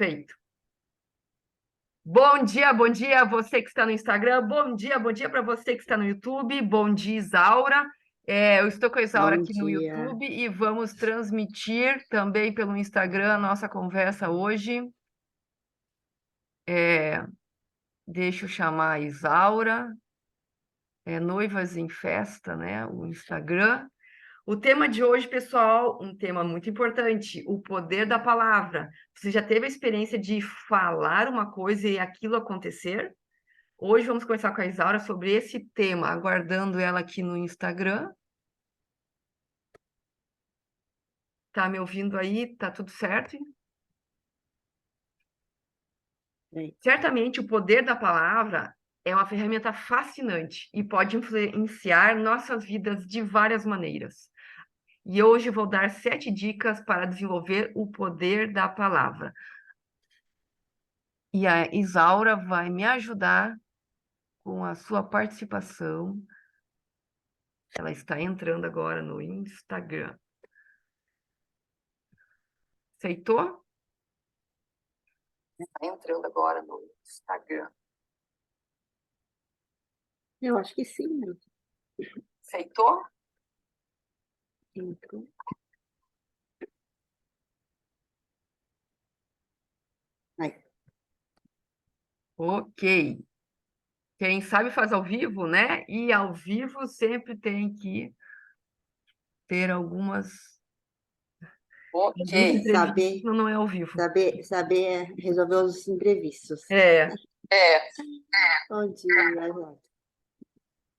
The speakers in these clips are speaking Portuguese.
Feito. Bom dia você que está no Instagram. Bom dia para você que está no YouTube. Bom dia, Isaura. Eu estou com a Isaura Bom aqui no dia. YouTube e vamos transmitir também pelo Instagram a nossa conversa hoje. Deixa eu chamar a Isaura. Noivas em Festa, né? O Instagram. O tema de hoje, pessoal, um tema muito importante, o poder da palavra. Você já teve a experiência de falar uma coisa e aquilo acontecer? Hoje vamos conversar com a Isaura sobre esse tema, aguardando ela aqui no Instagram. Tá me ouvindo aí? Tá tudo certo? Bem, Certamente o poder da palavra é uma ferramenta fascinante e pode influenciar nossas vidas de várias maneiras. E hoje vou dar 7 dicas para desenvolver o poder da palavra. E a Isaura vai me ajudar com a sua participação. Ela está entrando agora no Instagram. Aceitou? Está entrando agora no Instagram. eu acho que sim, né? Aceitou? Entrou. Aí, Ok. Quem sabe faz ao vivo, né? E ao vivo sempre tem que ter alguns é, imprevistos, saber, senão não é ao vivo. saber resolver os imprevistos. É. Bom dia, Eduardo.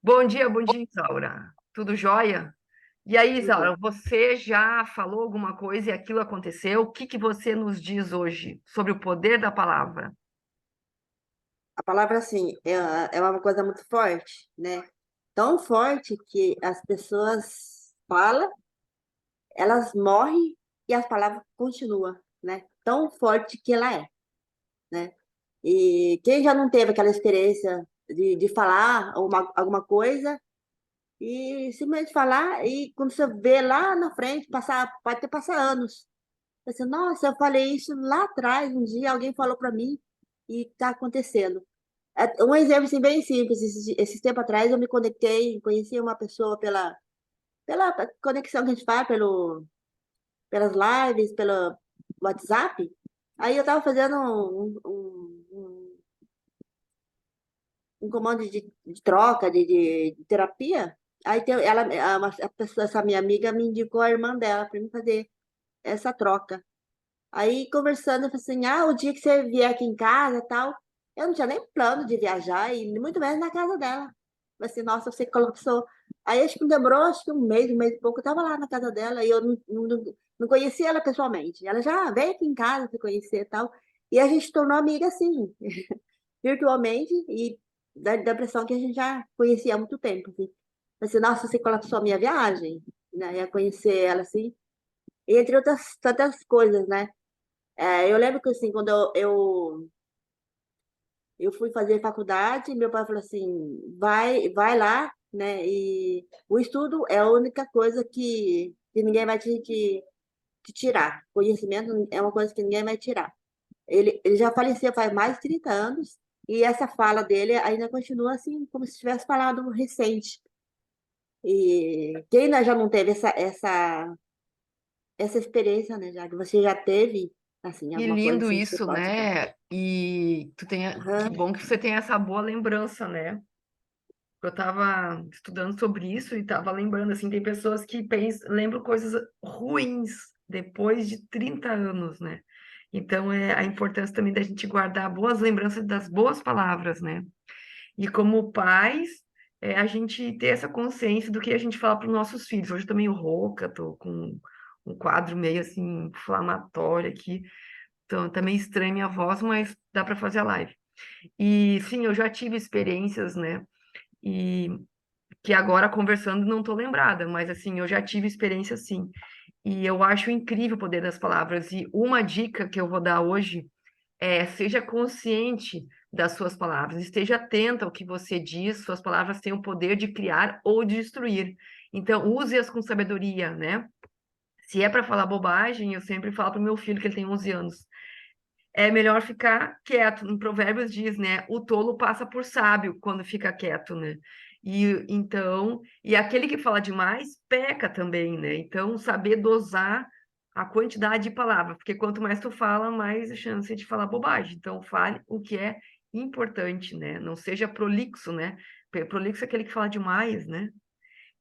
Bom dia, Isaura. Tudo jóia? E aí, Tudo Isaura, bem. você já falou alguma coisa e aquilo aconteceu? O que que você nos diz hoje sobre o poder da palavra? A palavra, assim, é uma coisa muito forte, né? Tão forte que as pessoas falam, elas morrem e as palavras continuam, né? Tão forte que ela é, né? E quem já não teve aquela experiência de falar alguma coisa e simplesmente falar, e quando você vê lá na frente, pode ter passado anos. Você, nossa, eu falei isso lá atrás, um dia alguém falou para mim e está acontecendo. Um exemplo assim, bem simples, esses tempos atrás eu me conectei, conheci uma pessoa pela conexão que a gente faz, pelas lives, pelo WhatsApp. Aí eu estava fazendo um comando de troca, de terapia. Aí a pessoa, essa minha amiga me indicou a irmã dela para mim fazer essa troca. Aí conversando, eu falei assim: ah, o dia que você vier aqui em casa e tal, eu não tinha nem plano de viajar, e muito menos na casa dela. Eu falei assim: nossa, você colapsou. Aí acho que demorou, acho que um mês e pouco, eu tava lá na casa dela e eu não conhecia ela pessoalmente. Ela já veio aqui em casa para conhecer e tal. E a gente se tornou amiga assim, virtualmente, e da impressão que a gente já conhecia há muito tempo. Assim. Assim, nossa, você colapsou a minha viagem, né? Ia conhecer ela assim, e entre outras tantas coisas, né? Eu lembro que assim, quando eu fui fazer faculdade, meu pai falou assim, vai lá, né? E o estudo é a única coisa que ninguém vai te tirar. Conhecimento é uma coisa que ninguém vai tirar. Ele já faleceu faz mais de 30 anos, e essa fala dele ainda continua assim, como se tivesse falado recente. E quem já não teve essa experiência, né? Já que você já teve, assim, Que alguma coisa lindo assim que você isso, pode. né? E que Aham. bom que você tem essa boa lembrança, né? Eu estava estudando sobre isso e estava lembrando, assim, tem pessoas que lembram coisas ruins depois de 30 anos, né? Então, é a importância também da gente guardar boas lembranças das boas palavras, né? E como pais, a gente ter essa consciência do que a gente fala para os nossos filhos. Hoje eu tô meio rouca, tô com um quadro meio, assim, inflamatório aqui. Então, tá meio estranha minha voz, mas dá para fazer a live. E, sim, eu já tive experiências, né? E que agora conversando não estou lembrada, mas assim, eu já tive experiência sim. E eu acho incrível o poder das palavras. E uma dica que eu vou dar hoje é: seja consciente das suas palavras, esteja atenta ao que você diz, suas palavras têm o poder de criar ou de destruir. Então, use-as com sabedoria, né? Se é para falar bobagem, eu sempre falo para o meu filho, que ele tem 11 anos. é melhor ficar quieto. Em Provérbios diz, né? O tolo passa por sábio quando fica quieto, né? E então, e aquele que fala demais peca também, né? Então, saber dosar a quantidade de palavras, porque quanto mais tu fala, mais a chance de falar bobagem. Então, fale o que é importante, né? Não seja prolixo, né? Prolixo é aquele que fala demais, né?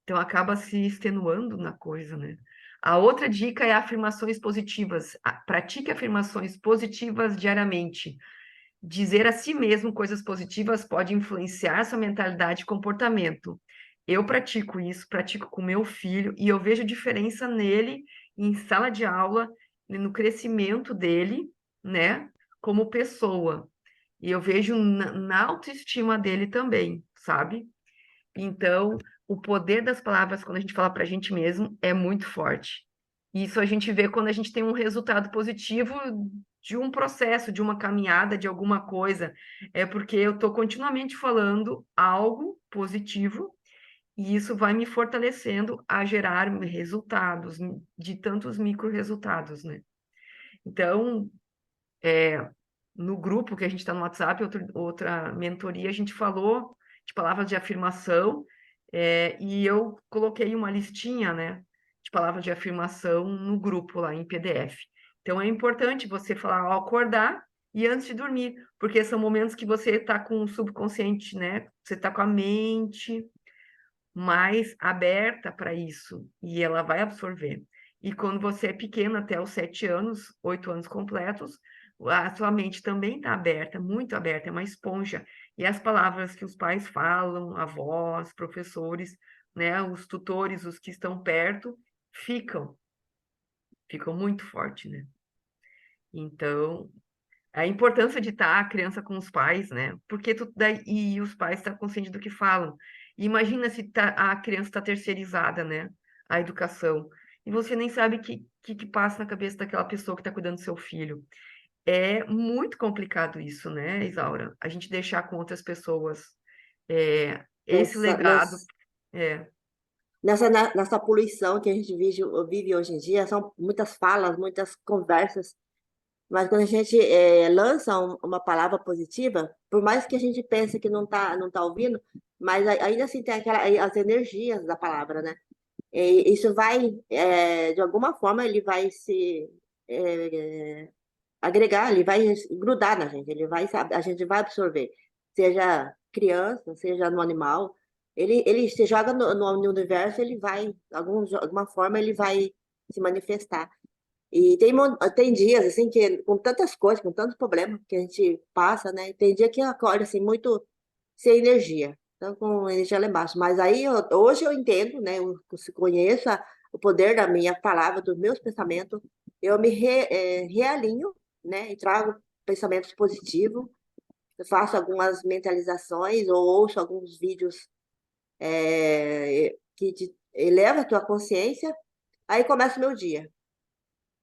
Então acaba se extenuando na coisa, né? A outra dica é afirmações positivas. Pratique afirmações positivas diariamente. Dizer a si mesmo coisas positivas pode influenciar sua mentalidade e comportamento. Eu pratico isso, pratico com meu filho, e eu vejo diferença nele em sala de aula, no crescimento dele, né, como pessoa. E eu vejo na autoestima dele também, sabe? Então, o poder das palavras, quando a gente fala para a gente mesmo, é muito forte. Isso a gente vê quando a gente tem um resultado positivo de um processo, de uma caminhada, de alguma coisa. É porque eu estou continuamente falando algo positivo e isso vai me fortalecendo a gerar resultados, de tantos micro resultados, né? Então, no grupo que a gente está no WhatsApp, outra mentoria, a gente falou de palavras de afirmação, e eu coloquei uma listinha, né, de palavras de afirmação no grupo lá em PDF. Então é importante você falar ao acordar e antes de dormir, porque são momentos que você está com o subconsciente, né? Você está com a mente mais aberta para isso e ela vai absorver. E quando você é pequeno, até os 7 anos, 8 anos completos, a sua mente também está aberta, muito aberta, é uma esponja. E as palavras que os pais falam, avós, professores, né, os tutores, os que estão perto, ficam, ficam muito forte, né? Então, a importância de estar a criança com os pais, né? Porque daí, e os pais estão conscientes do que falam. E imagina se a criança está terceirizada, né? A educação. E você nem sabe o que passa na cabeça daquela pessoa que está cuidando do seu filho. É muito complicado isso, né, Isaura? A gente deixar com outras pessoas esse Nessa, legado. É, nessa poluição que a gente vive hoje em dia, são muitas falas, muitas conversas, mas quando a gente lança uma palavra positiva, por mais que a gente pense que não tá ouvindo, mas ainda assim tem as energias da palavra, né? E isso vai, de alguma forma, ele vai se agregar, ele vai grudar na gente, a gente vai absorver, seja criança, seja no animal, ele se joga no universo, ele vai, de alguma forma, ele vai se manifestar. E tem dias, assim, que com tantas coisas, com tantos problemas que a gente passa, né? Tem dia que eu acordo, assim, muito sem energia, então com energia lá embaixo. Mas aí, hoje eu entendo, né? Eu conheço o poder da minha palavra, dos meus pensamentos, eu me realinho, né? E trago pensamentos positivos, eu faço algumas mentalizações ou ouço alguns vídeos que eleva a tua consciência, aí começa o meu dia.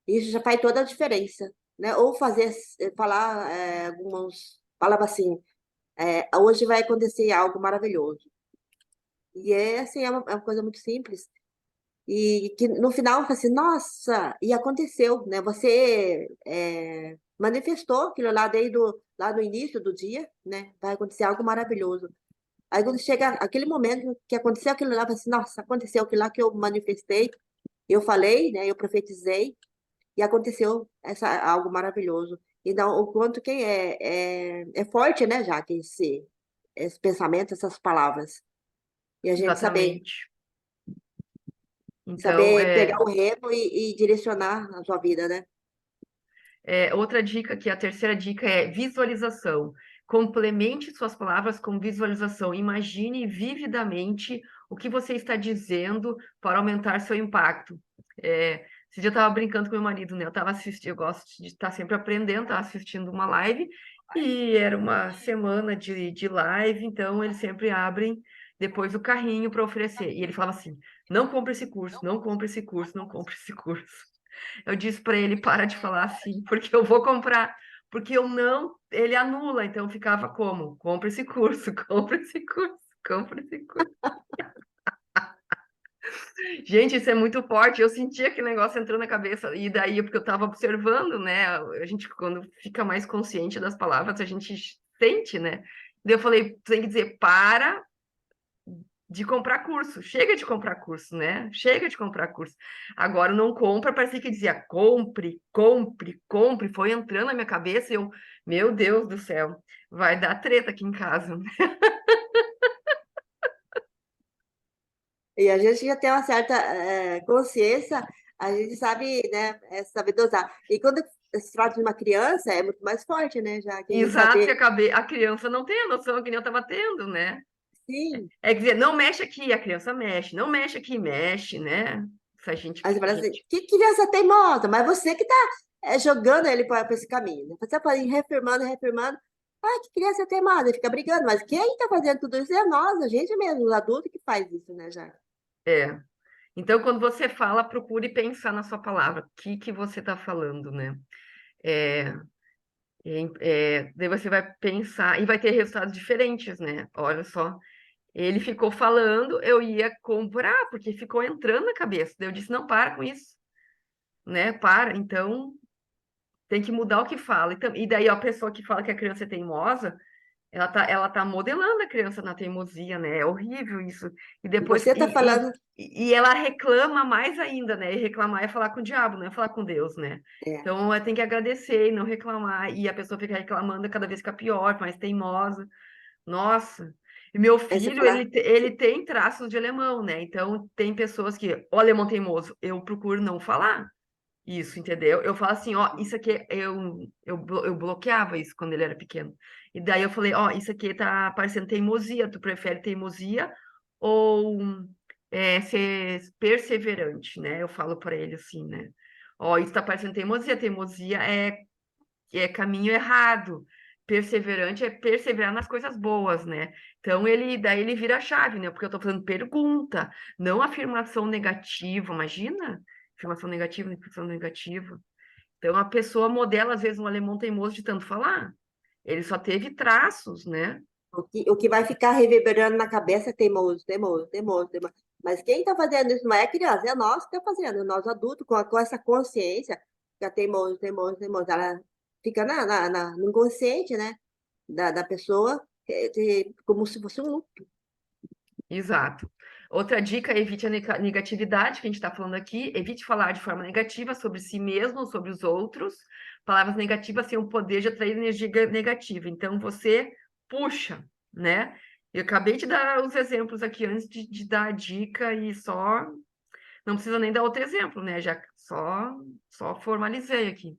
Isso já faz toda a diferença, né? Ou falar algumas palavras assim, hoje vai acontecer algo maravilhoso. E é assim, é uma coisa muito simples. E que no final fala assim, nossa, e aconteceu, né? Você manifestou aquilo lá lá no início do dia, né? Vai acontecer algo maravilhoso. Aí quando chega aquele momento que aconteceu aquilo lá, fala assim, nossa, aconteceu aquilo lá que eu manifestei, eu falei, né? Eu profetizei, e aconteceu algo maravilhoso. Então, o quanto que é forte, né, Jaque, esse pensamento, essas palavras. E a gente exatamente. Então, saber pegar o remo e direcionar a sua vida, né? outra dica, que é a terceira dica, é visualização. Complemente suas palavras com visualização. Imagine vividamente o que você está dizendo para aumentar seu impacto. Esse dia eu estava brincando com meu marido, né? Eu estava assistindo, eu gosto de estar sempre aprendendo, estava assistindo uma live e era uma semana de live, então eles sempre abrem depois o carrinho para oferecer. E ele falava assim: não compre esse curso, não compre esse curso, não compre esse curso. Eu disse para ele, para de falar assim, porque eu vou comprar, porque eu não, ele anula, então ficava como? Compre esse curso, compre esse curso, compre esse curso. Gente, isso é muito forte. Eu sentia que negócio entrando na cabeça. E daí, porque eu estava observando, né? A gente, quando fica mais consciente das palavras, a gente sente, né? Daí eu falei, tem que dizer, para de comprar curso. Chega de comprar curso, né? Chega de comprar curso. Agora não compra, parecia que dizia compre, compre, compre. Foi entrando na minha cabeça e eu, meu Deus do céu, vai dar treta aqui em casa. E a gente já tem uma certa consciência, a gente sabe, né, saber dosar. E quando se trata de uma criança, é muito mais forte, né? Já que a gente Exato, que sabe, acabei, a criança não tem a noção que nem eu estava tendo, né? sim. É dizer, não mexe aqui, a criança mexe, não mexe aqui, mexe, né? Se a gente, Aí você a fala assim, gente... que criança teimosa, mas você que está jogando ele para esse caminho. Né? Você pode ir reafirmando, reafirmando. Ah, que criança teimosa, ele fica brigando. Mas quem está fazendo tudo isso é nós, a gente mesmo, os adultos que faz isso, né, já. É. Então, quando você fala, procure pensar na sua palavra, o que que você está falando, né? É, daí você vai pensar e vai ter resultados diferentes, né? Olha só, ele ficou falando, eu ia comprar, porque ficou entrando na cabeça. Daí eu disse, não, para com isso, né? Para. Então, tem que mudar o que fala. Então, e daí a pessoa que fala que a criança é teimosa, ela tá modelando a criança na teimosia, né? É horrível isso. E depois, Você está falando, e ela reclama mais ainda, né? E reclamar é falar com o diabo, não é falar com Deus, né? é, Então, tem que agradecer e não reclamar. E a pessoa fica reclamando, cada vez fica pior, mais teimosa. Nossa. E meu aí você filho, fala, ele tem traços de alemão, né? Então, tem pessoas que, o alemão teimoso, eu procuro não falar. Isso, entendeu? Eu falo assim, ó, isso aqui, eu bloqueava isso quando ele era pequeno. E daí eu falei, ó, isso aqui tá parecendo teimosia, tu prefere teimosia ou ser perseverante, né? Eu falo para ele assim, né? Ó, isso tá parecendo teimosia, teimosia é caminho errado. Perseverante é perseverar nas coisas boas, né? Então daí ele vira a chave, né? Porque eu tô fazendo pergunta, não afirmação negativa, imagina? Afirmação negativa, afirmação negativa. Então a pessoa modela, às vezes, um alemão teimoso de tanto falar. Ele só teve traços, né? o que vai ficar reverberando na cabeça é teimoso, teimoso, teimoso, teimoso. Mas quem está fazendo isso não é a criança, é nós que estamos fazendo, nós adultos, com essa consciência, que é teimoso, teimoso, teimoso. Ela fica no inconsciente, né, da pessoa, como se fosse um loop. Exato. Outra dica, evite a negatividade, que a gente está falando aqui. Evite falar de forma negativa sobre si mesmo, sobre os outros. Palavras negativas têm o poder de atrair energia negativa. Então, você puxa, né? Eu acabei de dar os exemplos aqui antes de dar a dica e só... Não precisa nem dar outro exemplo, né? Já só formalizei aqui.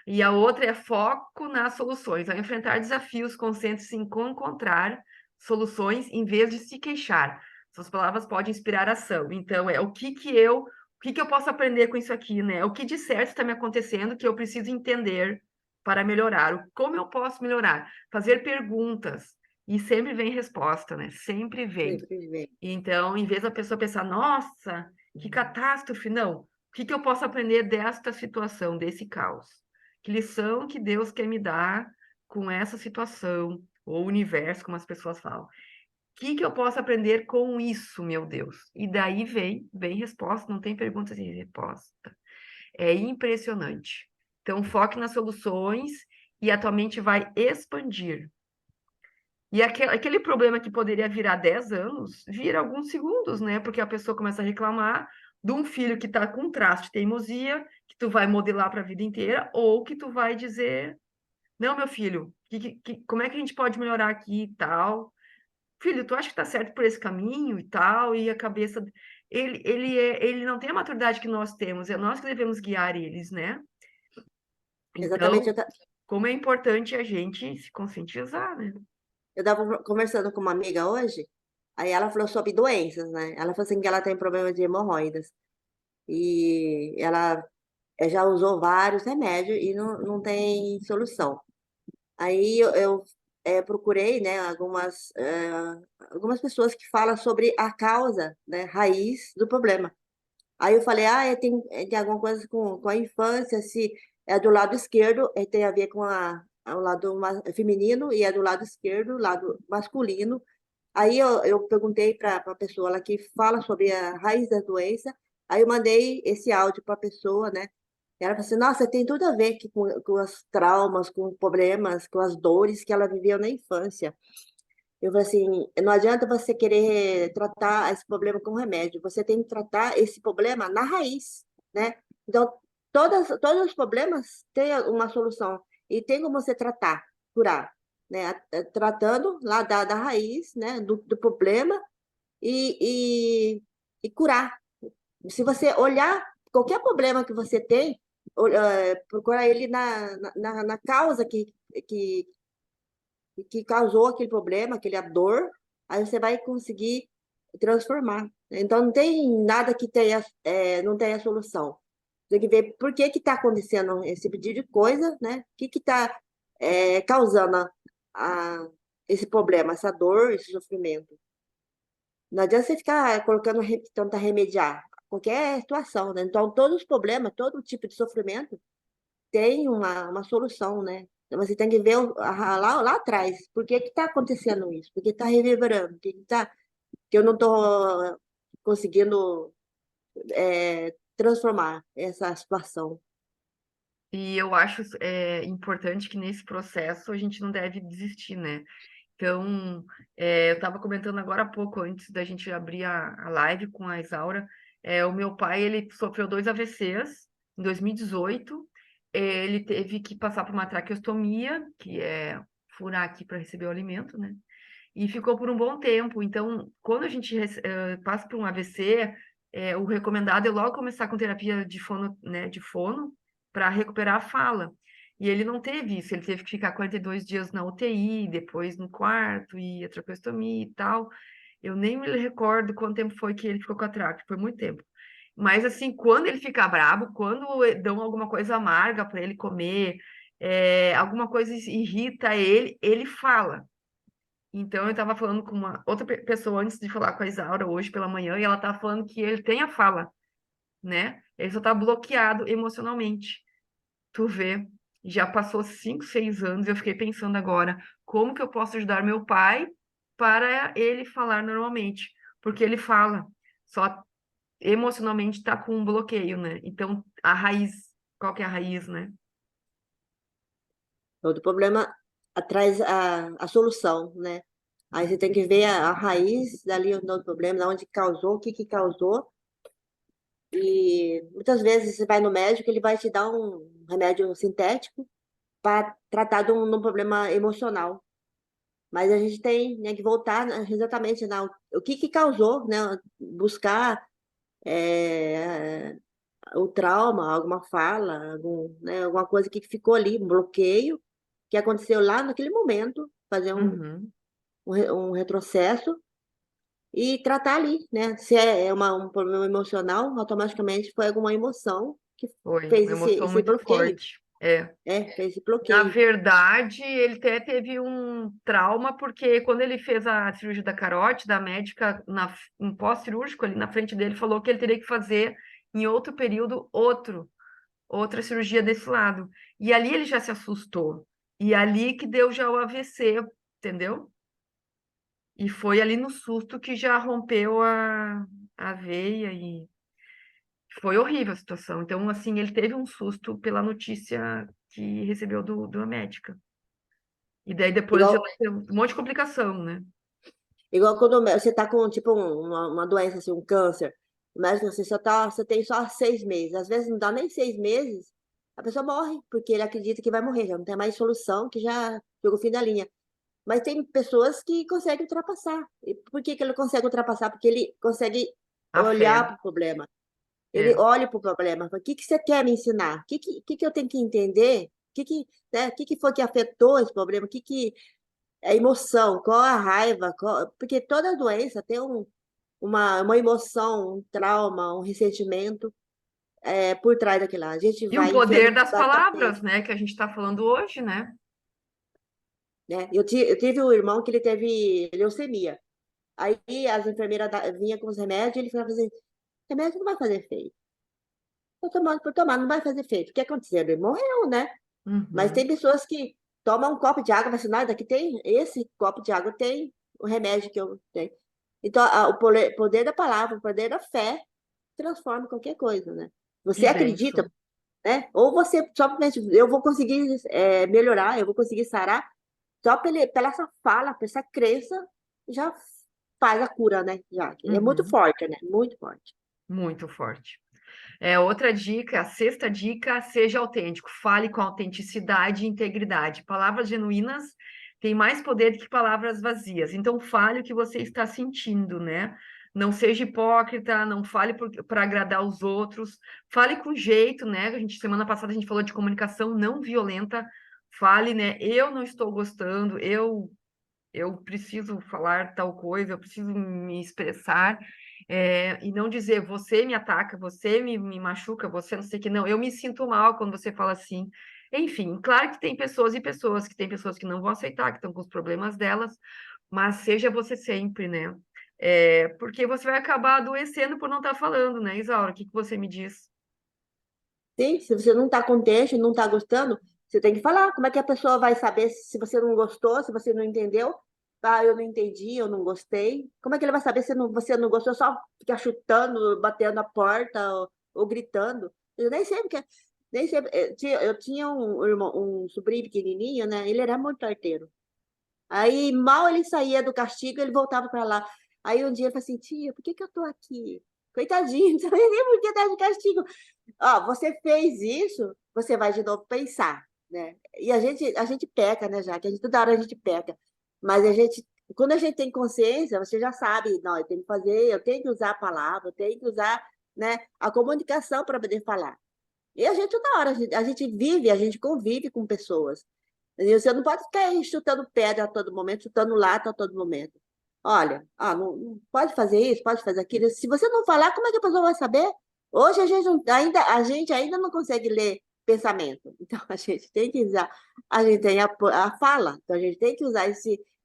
E a outra é foco nas soluções. Ao enfrentar desafios, concentre-se em encontrar soluções em vez de se queixar. Suas palavras podem inspirar ação. Então, o que que eu posso aprender com isso aqui, né? O que de certo está me acontecendo que eu preciso entender para melhorar? Como eu posso melhorar? Fazer perguntas. E sempre vem resposta, né? Sempre vem. Sempre vem. Então, em vez da pessoa pensar, nossa, que catástrofe, não. O que que eu posso aprender desta situação, desse caos? Que lição que Deus quer me dar com essa situação, ou o universo, como as pessoas falam? O que que eu posso aprender com isso, meu Deus? E daí vem resposta, não tem pergunta sem resposta. É impressionante. Então, foque nas soluções e a tua mente vai expandir. E aquele problema que poderia virar 10 anos, vira alguns segundos, né? Porque a pessoa começa a reclamar de um filho que está com traço de teimosia, que tu vai modelar para a vida inteira, ou que tu vai dizer, não, meu filho, como é que a gente pode melhorar aqui e tal? Filho, tu acha que está certo por esse caminho e tal? E a cabeça... Ele não tem a maturidade que nós temos, é nós que devemos guiar eles, né? Exatamente. Então, como é importante a gente se conscientizar, né? Eu estava conversando com uma amiga hoje, aí ela falou sobre doenças, né? Ela falou assim que ela tem problema de hemorroidas. E ela já usou vários remédios e não tem solução. Aí eu procurei, né, algumas pessoas que falam sobre a causa, né, raiz do problema. Aí eu falei, tem alguma coisa com a infância, se é do lado esquerdo, tem a ver com o lado feminino, e é do lado esquerdo, lado masculino. Aí eu perguntei para a pessoa lá que fala sobre a raiz da doença, aí eu mandei esse áudio para a pessoa, né? E ela falou assim, nossa, tem tudo a ver com os traumas, com os problemas, com as dores que ela viveu na infância. Eu falei assim, não adianta você querer tratar esse problema com remédio, você tem que tratar esse problema na raiz, né? Então, todos os problemas têm uma solução e tem como você tratar, curar, né? Tratando lá da raiz, né? Do problema e, e curar. Se você olhar qualquer problema que você tem, procurar ele na causa que causou aquele problema, aquele dor, aí você vai conseguir transformar. Então, não tem nada que tenha, não tenha solução. Tem que ver por que está acontecendo esse pedido de coisa, né? O que está causando esse problema, essa dor, esse sofrimento. Não adianta você ficar colocando, tentar remediar qualquer situação, né? Então, todos os problemas, todo tipo de sofrimento tem uma solução, né? Então, você tem que ver lá atrás, por que está acontecendo isso? Por que está reverberando? Que eu não estou conseguindo transformar essa situação? E eu acho importante que nesse processo a gente não deve desistir, né? Então, eu estava comentando agora há pouco, antes da gente abrir a live com a Isaura, o meu pai, ele sofreu 2 AVCs em 2018, ele teve que passar por uma traqueostomia, que é furar aqui para receber o alimento, né? E ficou por um bom tempo. Então, quando a gente passa por um AVC, o recomendado é logo começar com terapia de fono, né, de fono, para recuperar a fala. E ele não teve isso, ele teve que ficar 42 dias na UTI, depois no quarto, e a traqueostomia e tal. Eu nem me recordo quanto tempo foi que ele ficou com a traque, foi muito tempo. Mas, assim, quando ele fica brabo, quando dão alguma coisa amarga para ele comer, alguma coisa irrita ele, ele fala. Então, eu estava falando com uma outra pessoa antes de falar com a Isaura hoje pela manhã, e ela estava falando que ele tem a fala, né? Ele só está bloqueado emocionalmente. Tu vê, já passou 5, 6 anos, eu fiquei pensando agora, como que eu posso ajudar meu pai para ele falar normalmente? Porque ele fala, só emocionalmente está com um bloqueio, né? Então, a raiz, qual que é a raiz, né? Todo problema traz a solução, né? Aí você tem que ver a raiz dali do problema, de onde causou, o que que causou. E muitas vezes você vai no médico, ele vai te dar um remédio sintético para tratar de um problema emocional. Mas a gente tem, né, que voltar, né, exatamente o que que causou, né? Buscar é, o trauma, alguma fala, né, alguma coisa que ficou ali, um bloqueio que aconteceu lá naquele momento, fazer Uhum. um retrocesso e tratar ali, né? Se é um problema emocional, automaticamente foi alguma emoção que Foi fez uma emoção esse muito bloqueio, forte. É. fez esse Na bloqueio. verdade, ele até teve um trauma, porque quando ele fez a cirurgia da carótida, a médica, em pós-cirúrgico, ali na frente dele, falou que ele teria que fazer, em outro período, outra cirurgia desse lado. E ali ele já se assustou. E ali que deu já o AVC, entendeu? E foi ali no susto que já rompeu a veia e foi horrível a situação. Então, assim, ele teve um susto pela notícia que recebeu da médica. E daí depois já Igual, vai ter um monte de complicação, né? igual quando você está com tipo uma doença, assim, um câncer, mas você tem só 6 meses. Às vezes não dá nem 6 meses, a pessoa morre, porque ele acredita que vai morrer, já não tem mais solução, que já chegou o fim da linha. Mas tem pessoas que conseguem ultrapassar. E por que que ele consegue ultrapassar? Porque ele consegue A fé, olhar para o problema. Ele é. olha para o problema, fala, o que que você quer me ensinar? O que que eu tenho que entender? O que que foi que afetou esse problema? O que que é a emoção? Qual a raiva? Porque toda doença tem uma emoção, um trauma, um ressentimento por trás daquilo lá. A gente E o vai poder enfiando das palavras, batata, né? Que a gente está falando hoje, né? né? Eu tive um irmão que ele teve leucemia. Aí as enfermeiras vinham com os remédios e ele falava assim, remédio não vai fazer efeito. Tô tomando por tomar, não vai fazer efeito. O que aconteceu? Ele morreu, né? Mas tem Uhum. pessoas que tomam um copo de água, mas assim, nada, daqui tem, esse copo de água tem o remédio que eu tenho. Então, o poder da palavra, o poder da fé transforma qualquer coisa, né? Que Você acredita, bênção. né? Ou você simplesmente, eu vou conseguir melhorar, eu vou conseguir sarar, só pela essa fala, por essa crença, já faz a cura, né? Já. É muito Uhum. forte, né? Muito forte. Muito forte. Outra dica, a sexta dica, seja autêntico, fale com autenticidade e integridade. Palavras genuínas têm mais poder do que palavras vazias. Então, fale o que você está sentindo, né? Não seja hipócrita, não fale para agradar os outros, fale com jeito, né? Semana passada a gente falou de comunicação não violenta. Fale, né? Eu não estou gostando, eu preciso falar tal coisa, eu preciso me expressar, e não dizer você me ataca, você me machuca, você não sei o que, não, eu me sinto mal quando você fala assim. Enfim, claro que tem pessoas e pessoas, que tem pessoas que não vão aceitar, que estão com os problemas delas, mas seja você sempre, né? Porque você vai acabar adoecendo por não estar falando, né, Isaura? O que que você me diz? Sim, se você não está contente, não está gostando, você tem que falar. Como é que a pessoa vai saber se você não gostou, se você não entendeu? Ah, eu não entendi, eu não gostei. Como é que ele vai saber se você não gostou? Só ficar chutando, batendo a porta ou gritando. Eu nem sei porque, nem sei. Eu tinha um irmão, um sobrinho pequenininho, né? Ele era muito arteiro. Aí mal ele saía do castigo, ele voltava para lá. Aí um dia ele falou assim, tia, por que que eu tô aqui? Coitadinho, não sabia nem por que tá de castigo. Ó, você fez isso, você vai de novo pensar, né? E a gente peca, né, já que toda hora a gente peca. Mas quando a gente tem consciência, você já sabe, não, eu tenho que fazer, eu tenho que usar a palavra, eu tenho que usar, né, a comunicação para poder falar. E a gente toda hora, a gente vive, a gente convive com pessoas. E você não pode ficar aí chutando pedra a todo momento, chutando lata a todo momento. Olha, não pode fazer isso, pode fazer aquilo. Se você não falar, como é que a pessoa vai saber? Hoje a gente ainda não consegue ler pensamento. Então a gente tem que usar, a gente tem a fala, então a gente tem que usar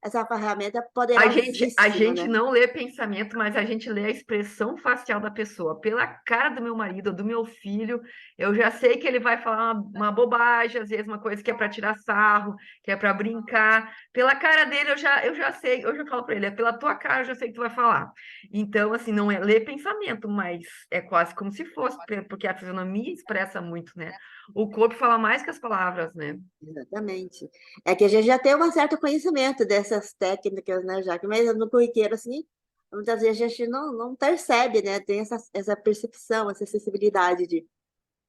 essa ferramenta A poderosíssima, gente né? não lê pensamento, mas a gente lê a expressão facial da pessoa. Pela cara do meu marido, do meu filho, eu já sei que ele vai falar uma bobagem, às vezes uma coisa que é para tirar sarro, que é para brincar. Pela cara dele, eu já sei, eu já falo para ele, é pela tua cara, eu já sei que tu vai falar. Então, assim, não é ler pensamento, mas é quase como se fosse, porque a fisionomia expressa muito, né? O corpo fala mais que as palavras, né? Exatamente. É que a gente já tem um certo conhecimento dessas técnicas, né, Jaque? Mas no corriqueiro, assim, muitas vezes a gente não percebe, né? Tem essa percepção, essa sensibilidade de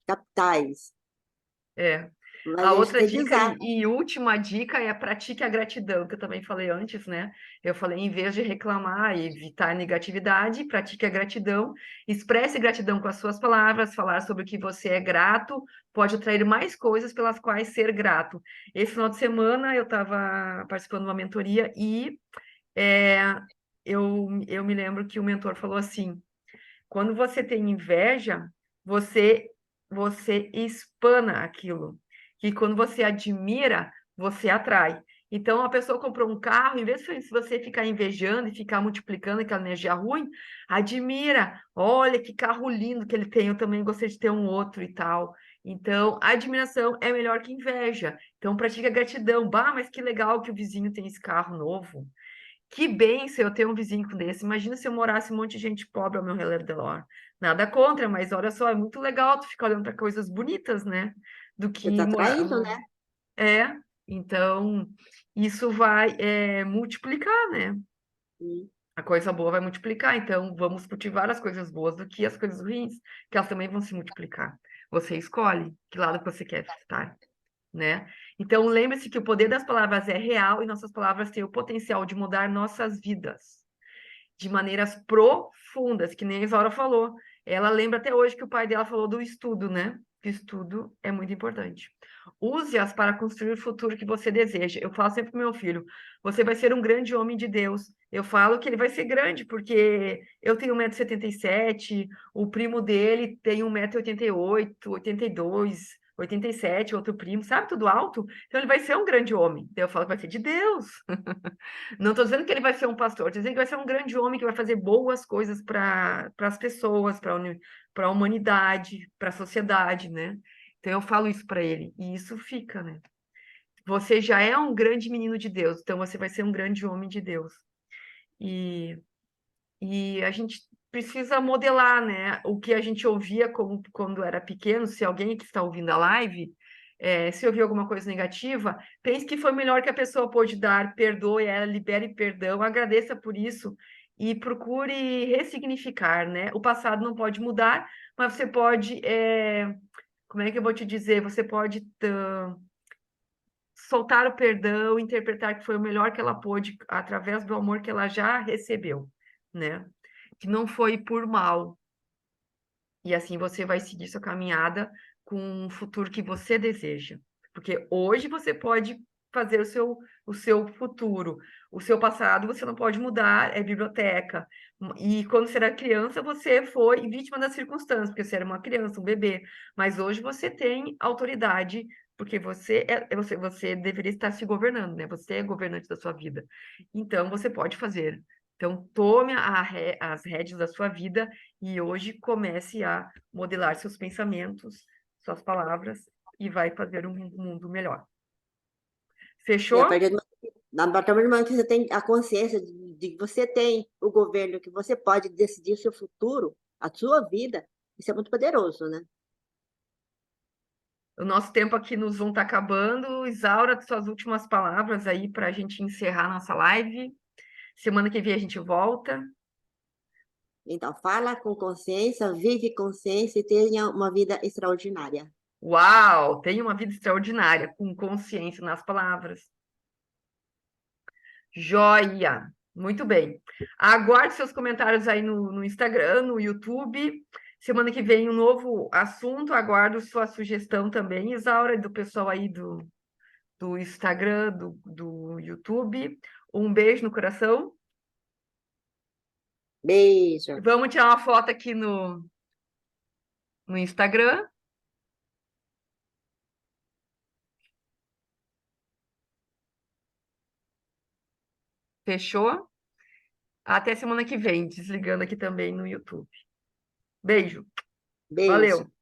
captar isso. É. Mas A a gente outra tem que dica usar. e última dica é pratique a gratidão, que eu também falei antes, né? Eu falei, em vez de reclamar e evitar a negatividade, pratique a gratidão, expresse gratidão com as suas palavras, falar sobre o que você é grato, pode atrair mais coisas pelas quais ser grato. Esse final de semana eu estava participando de uma mentoria e é, eu me lembro que o mentor falou assim: quando você tem inveja, você você espana aquilo. E quando você admira, você atrai. Então, a pessoa comprou um carro, em vez de você ficar invejando e ficar multiplicando aquela energia ruim, admira. Olha que carro lindo que ele tem, eu também gostaria de ter um outro e tal. Então, a admiração é melhor que inveja. Então, pratica gratidão. Bah, mas que legal que o vizinho tem esse carro novo. Que bênção eu ter um vizinho com desse. Imagina se eu morasse um monte de gente pobre ao meu redor. Nada contra, mas olha só, é muito legal tu ficar olhando para coisas bonitas, né? Do Você que está morar. atraindo, né? É, então isso vai multiplicar, né? Hum, A coisa boa vai multiplicar, então vamos cultivar as coisas boas do que as coisas ruins, que elas também vão se multiplicar. Você escolhe que lado que você quer estar, né? Então lembre-se que o poder das palavras é real e nossas palavras têm o potencial de mudar nossas vidas de maneiras profundas, que nem a Isaura falou. Ela lembra até hoje que o pai dela falou do estudo, né? Que o estudo é muito importante. Use-as para construir o futuro que você deseja. Eu falo sempre para meu filho: você vai ser um grande homem de Deus. Eu falo que ele vai ser grande, porque eu tenho 1,77 m, o primo dele tem 1,88 m, 82, 87, outro primo, sabe, tudo alto. Então ele vai ser um grande homem. Então eu falo que vai ser de Deus. Não estou dizendo que ele vai ser um pastor, estou dizendo que vai ser um grande homem que vai fazer boas coisas para as pessoas, para a humanidade, para a sociedade, né? Então eu falo isso para ele, e isso fica, né? Você já é um grande menino de Deus, então você vai ser um grande homem de Deus. E, e a gente precisa modelar, né? O que a gente ouvia como, quando era pequeno. Se alguém que está ouvindo a live, se ouviu alguma coisa negativa, pense que foi o melhor que a pessoa pôde dar, perdoe ela, libere perdão, agradeça por isso e procure ressignificar, né? O passado não pode mudar, mas você pode, como é que eu vou te dizer? Você pode soltar o perdão, interpretar que foi o melhor que ela pôde através do amor que ela já recebeu, né? Que não foi por mal. E assim você vai seguir sua caminhada com um futuro que você deseja. Porque hoje você pode fazer o seu futuro. O seu passado você não pode mudar, é biblioteca. E quando você era criança, você foi vítima das circunstâncias, porque você era uma criança, um bebê. Mas hoje você tem autoridade, porque você deveria estar se governando, né? Você é governante da sua vida. Então você pode fazer. Então, tome as rédeas da sua vida e hoje comece a modelar seus pensamentos, suas palavras e vai fazer um mundo melhor. E a Fechou? partir do momento que você tem a consciência de que você tem o governo, que você pode decidir o seu futuro, a sua vida, isso é muito poderoso, né? O nosso tempo aqui nos Zoom está acabando. Isaura, suas últimas palavras aí para a gente encerrar nossa live. Semana que vem a gente volta. Então, fala com consciência, vive consciência e tenha uma vida extraordinária. Uau! Tenha uma vida extraordinária, com consciência nas palavras. Joia! Muito bem. Aguarde seus comentários aí no Instagram, no YouTube. Semana que vem um novo assunto. Aguardo sua sugestão também, Isaura, do pessoal aí do Instagram, do YouTube. Um beijo no coração. Beijo. Vamos tirar uma foto aqui no Instagram. Fechou? Até semana que vem, desligando aqui também no YouTube. Beijo. Beijo. Valeu.